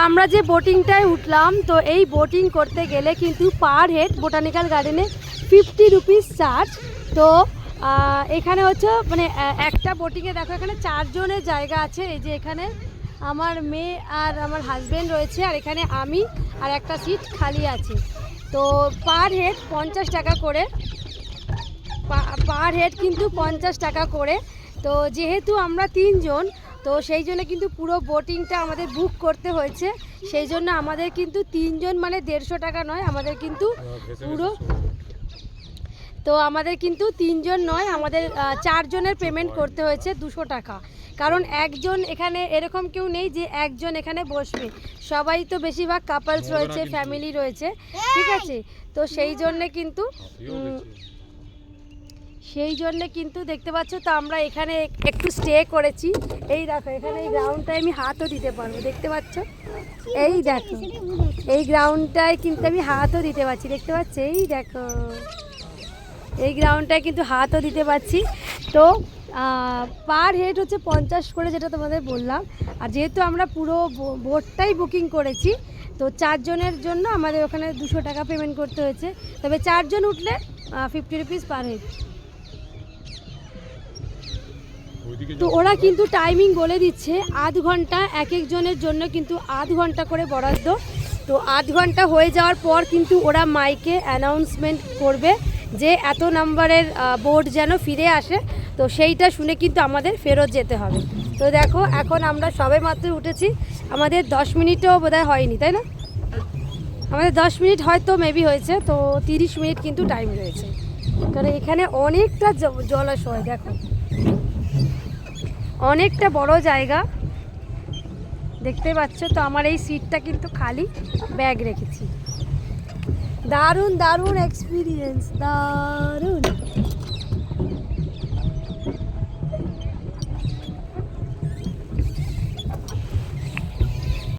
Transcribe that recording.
আমরা যে বোটিংটায় উঠলাম, তো এই বোটিং করতে গেলে কিন্তু পার হেড বোটানিক্যাল গার্ডেনে 50 রুপিস চার্জ। তো এখানে হচ্ছে মানে একটা বোটিংয়ে দেখো এখানে 4 জনের জায়গা আছে। এই যে এখানে আমার মেয়ে আর আমার হাজব্যান্ড রয়েছে, আর এখানে আমি আর একটা সিট খালি আছে। তো পার হেড 50 টাকা করে, পার হেড কিন্তু 50 টাকা করে। তো যেহেতু আমরা 3 জন, তো সেই জন্য কিন্তু পুরো বোটিংটা আমাদের বুক করতে হয়েছে। সেই জন্য আমাদের কিন্তু 3 জন মানে 150 টাকা নয়, আমাদের কিন্তু পুরো, তো আমাদের কিন্তু 3 জন নয়, আমাদের 4 জনের পেমেন্ট করতে হয়েছে 200 টাকা। কারণ একজন এখানে এরকম কেউ নেই যে একজন এখানে বসবে, সবাই তো বেশিরভাগ কাপলস রয়েছে, ফ্যামিলি রয়েছে, ঠিক আছে। তো সেই জন্যে কিন্তু দেখতে পাচ্ছ, তো আমরা এখানে একটু স্টে করেছি। এই দেখো এখানে এই গ্রাউন্ডটায় আমি হাতও দিতে পারবো, দেখতে পাচ্ছ, এই দেখো এই গ্রাউন্ডটায় কিন্তু আমি হাতও দিতে পারছি, দেখতে পাচ্ছ, এই দেখো এই গ্রাউন্ডটায় কিন্তু হাতও দিতে পারছি। তো পার হেড হচ্ছে 50 করে, যেটা তোমাদের বললাম। আর যেহেতু আমরা পুরো বোটটাই বুকিং করেছি, তো 4 জনের জন্য আমাদের ওখানে 200 টাকা পেমেন্ট করতে হয়েছে। তবে 4 জন উঠলে 50 রুপিস পার হেড। তো ওরা কিন্তু টাইমিং বলে দিচ্ছে আধ ঘন্টা, এক একজনের জন্য কিন্তু আধ ঘন্টা করে বরাদ্দ। তো আধ ঘন্টা হয়ে যাওয়ার পর কিন্তু ওরা মাইকে অ্যানাউন্সমেন্ট করবে যে এত নাম্বারের বোট যেন ফিরে আসে। তো সেইটা শুনে কিন্তু আমাদের ফেরত যেতে হবে। তো দেখো এখন আমরা সবে মাত্র উঠেছি, আমাদের 10 মিনিটও বোধহয় হয়নি, তাই না? আমাদের 10 মিনিট হয়তো মেবি হয়েছে, তো 30 মিনিট কিন্তু টাইম রয়েছে। কারণ এখানে অনেকটা জলাশয়, দেখো অনেকটা বড় জায়গা, দেখতে পাচ্ছ। তো আমার এই সিটটা কিন্তু খালি, ব্যাগ রেখেছি। দারুণ দারুণ এক্সপিরিয়েন্স, দারুণ।